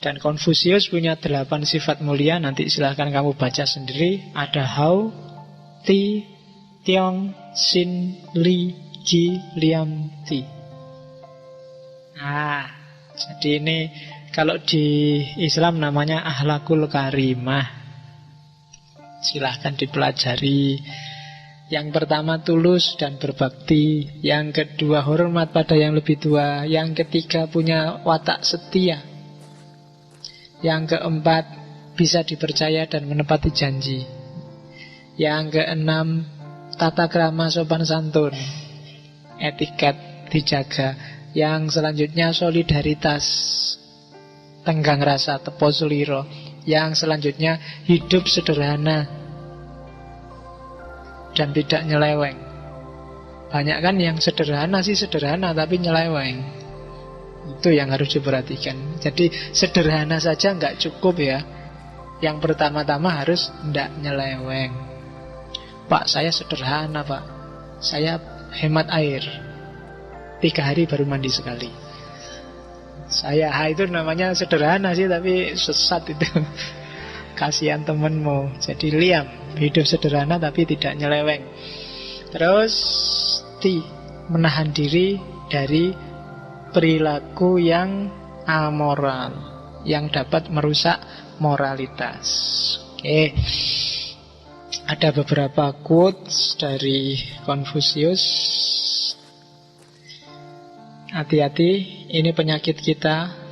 Dan Konfusius punya 8 sifat mulia. Nanti silahkan kamu baca sendiri. Ada Hao, Ti, Tiong, Sin, Li, Ji, Liam, Ti. Nah, jadi ini kalau di Islam namanya Akhlakul Karimah. Silahkan dipelajari. Yang pertama tulus dan berbakti. Yang kedua hormat pada yang lebih tua. Yang ketiga punya watak setia. Yang keempat bisa dipercaya dan menepati janji. Yang keenam tata krama sopan santun, etiket dijaga. Yang selanjutnya solidaritas, tenggang rasa, tepo seliro. Yang selanjutnya hidup sederhana dan tidak nyeleweng. Banyak kan yang sederhana sih sederhana tapi nyeleweng. Itu yang harus diperhatikan. Jadi sederhana saja nggak cukup ya. Yang pertama-tama harus tidak nyeleweng. Pak, saya sederhana pak, saya hemat air, 3 hari baru mandi sekali. Saya itu namanya sederhana sih tapi sesat itu. Kasihan temenmu. Jadi liam, hidup sederhana tapi tidak nyeleweng. Terus Ti, menahan diri dari perilaku yang amoral, yang dapat merusak moralitas. Oke. Ada beberapa quotes dari Konfusius. Hati-hati, ini penyakit kita.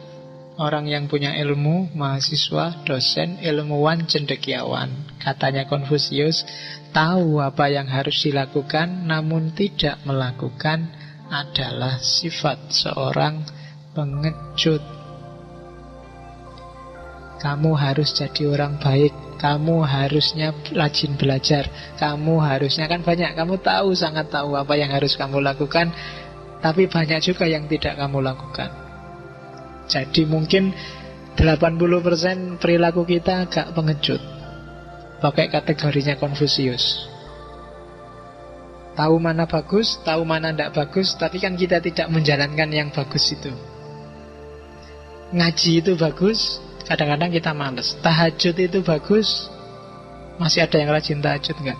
Orang yang punya ilmu, mahasiswa, dosen, ilmuwan, cendekiawan. Katanya Konfusius, tahu apa yang harus dilakukan namun tidak melakukan adalah sifat seorang pengecut. Kamu harus jadi orang baik. Kamu harusnya rajin belajar. Kamu harusnya kan banyak. Kamu tahu, sangat tahu apa yang harus kamu lakukan. Tapi banyak juga yang tidak kamu lakukan. Jadi mungkin 80% perilaku kita agak pengecut. Pakai kategorinya Konfusius. Tahu mana bagus, tahu mana tidak bagus, tapi kan kita tidak menjalankan yang bagus itu. Ngaji itu bagus, kadang-kadang kita malas. Tahajud itu bagus, masih ada yang rajin tahajud enggak?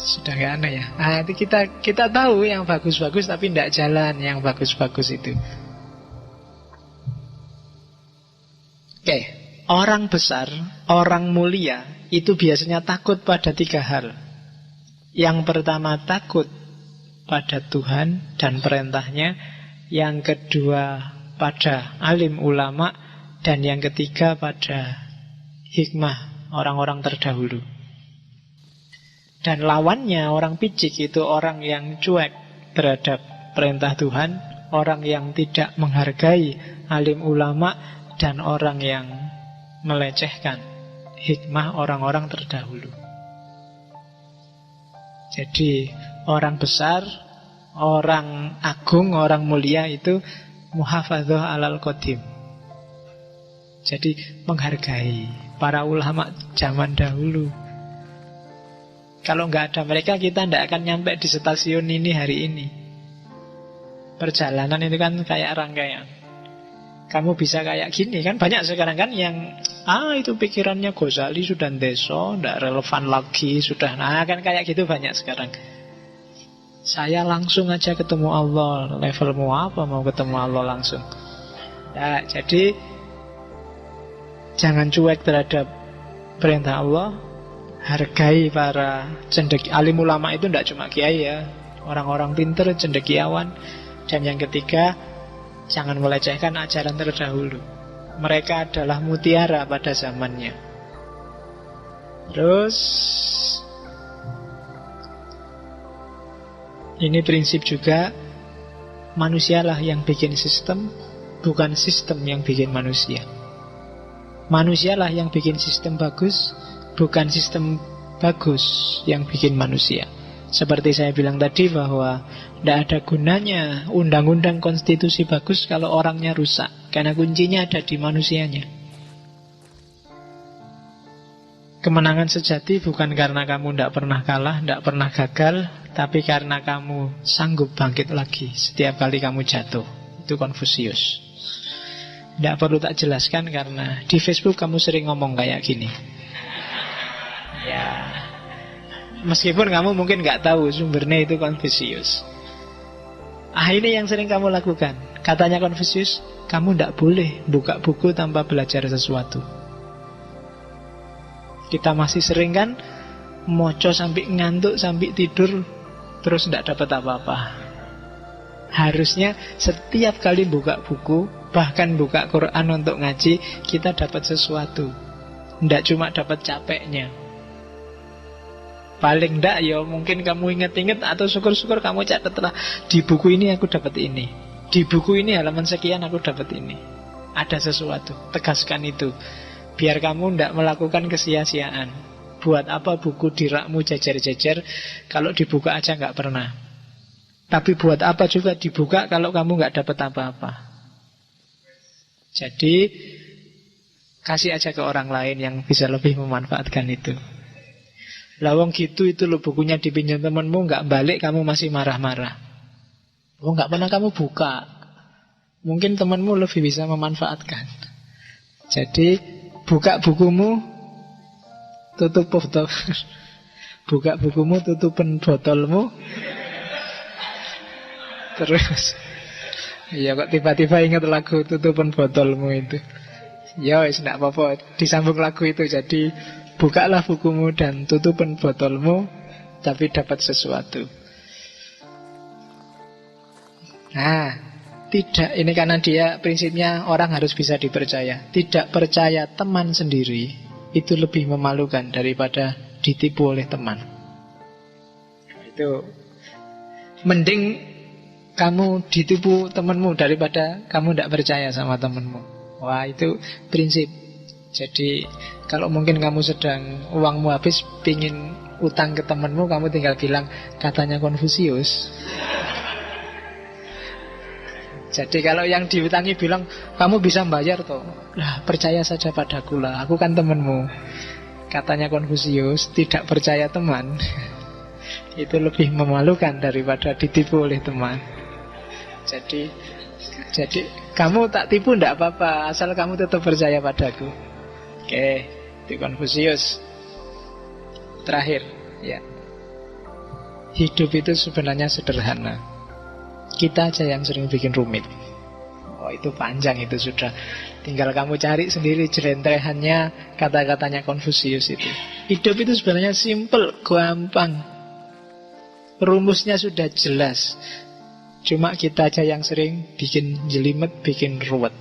Sudah enggak aneh ya. Nah, itu kita tahu yang bagus-bagus tapi tidak jalan yang bagus-bagus itu. Oke, orang besar, orang mulia itu biasanya takut pada 3 hal. Yang pertama takut pada Tuhan dan perintahnya. Yang kedua pada alim ulama. Dan yang ketiga pada hikmah orang-orang terdahulu. Dan lawannya orang picik itu orang yang cuek terhadap perintah Tuhan. Orang yang tidak menghargai alim ulama. Dan orang yang melecehkan hikmah orang-orang terdahulu. Jadi orang besar, orang agung, orang mulia itu muhafadzah alal qadim. Jadi menghargai para ulama zaman dahulu. Kalau nggak ada mereka kita tidak akan nyampe di stasiun ini hari ini. Perjalanan itu kan kayak rangkaian. Kamu bisa kayak gini kan. Banyak sekarang kan yang itu pikirannya Ghazali sudah ndeso, tidak relevan lagi, sudah. Nah kan kayak gitu banyak sekarang. Saya langsung aja ketemu Allah. Levelmu apa mau ketemu Allah langsung? Ya, jadi jangan cuek terhadap perintah Allah. Hargai para alim ulama itu tidak cuma kiai ya, orang-orang pintar, cendekiawan. Dan yang ketiga, jangan melecehkan ajaran terdahulu. Mereka adalah mutiara pada zamannya. Terus ini prinsip juga, manusialah yang bikin sistem, bukan sistem yang bikin manusia. Manusialah yang bikin sistem bagus, bukan sistem bagus yang bikin manusia. Seperti saya bilang tadi bahwa tidak ada gunanya undang-undang konstitusi bagus kalau orangnya rusak. Karena kuncinya ada di manusianya. Kemenangan sejati bukan karena kamu tidak pernah kalah, tidak pernah gagal, tapi karena kamu sanggup bangkit lagi setiap kali kamu jatuh. Itu Konfusius. Tidak perlu tak jelaskan karena di Facebook kamu sering ngomong kayak gini. Ya, meskipun kamu mungkin nggak tahu sumbernya itu Confucius. Ini yang sering kamu lakukan. Katanya Confucius, kamu tidak boleh buka buku tanpa belajar sesuatu. Kita masih sering kan moco sampai ngantuk, sampai tidur, terus tidak dapat apa-apa. Harusnya setiap kali buka buku, bahkan buka Quran untuk ngaji, kita dapat sesuatu. Tidak cuma dapat capeknya. Paling tidak ya mungkin kamu ingat-ingat, atau syukur-syukur kamu catatlah, di buku ini aku dapat ini, di buku ini halaman sekian aku dapat ini. Ada sesuatu, tegaskan itu, biar kamu tidak melakukan kesia-siaan. Buat apa buku di rakmu jajar-jajar kalau dibuka aja nggak pernah. Tapi buat apa juga dibuka kalau kamu nggak dapat apa-apa. Jadi kasih aja ke orang lain yang bisa lebih memanfaatkan itu. Lawang gitu itu lo bukunya dipinjam temanmu, nggak balik kamu masih marah-marah. Nggak pernah kamu buka. Mungkin temanmu lebih bisa memanfaatkan. Jadi buka bukumu, tutup botol. Buka bukumu, tutupin botolmu. Terus ya kok tiba-tiba ingat lagu tutupan botolmu itu. Ya wis ndak apa-apa, disambung lagu itu. Jadi bukalah bukumu dan tutupan botolmu, tapi dapat sesuatu. Nah, tidak, ini karena dia prinsipnya orang harus bisa dipercaya. Tidak percaya teman sendiri itu lebih memalukan daripada ditipu oleh teman. Itu mending kamu ditipu temanmu daripada kamu tidak percaya sama temanmu. Wah, itu prinsip. Jadi kalau mungkin kamu sedang uangmu habis, pingin utang ke temanmu, kamu tinggal bilang katanya Confucius. Jadi kalau yang diutangi bilang kamu bisa bayar toh, lah percaya saja padaku lah, aku kan temanmu. Katanya Confucius, tidak percaya teman itu lebih memalukan daripada ditipu oleh teman. Jadi kamu tak tipu tidak apa-apa, asal kamu tetap percaya padaku. Oke, itu Confucius. Terakhir, ya. Hidup itu sebenarnya sederhana. Kita aja yang sering bikin rumit. Oh, itu panjang itu sudah. Tinggal kamu cari sendiri jelentrehannya kata-katanya Confucius itu. Hidup itu sebenarnya simple, gampang. Rumusnya sudah jelas. Cuma kita aja yang sering bikin jelimet, bikin ruwet.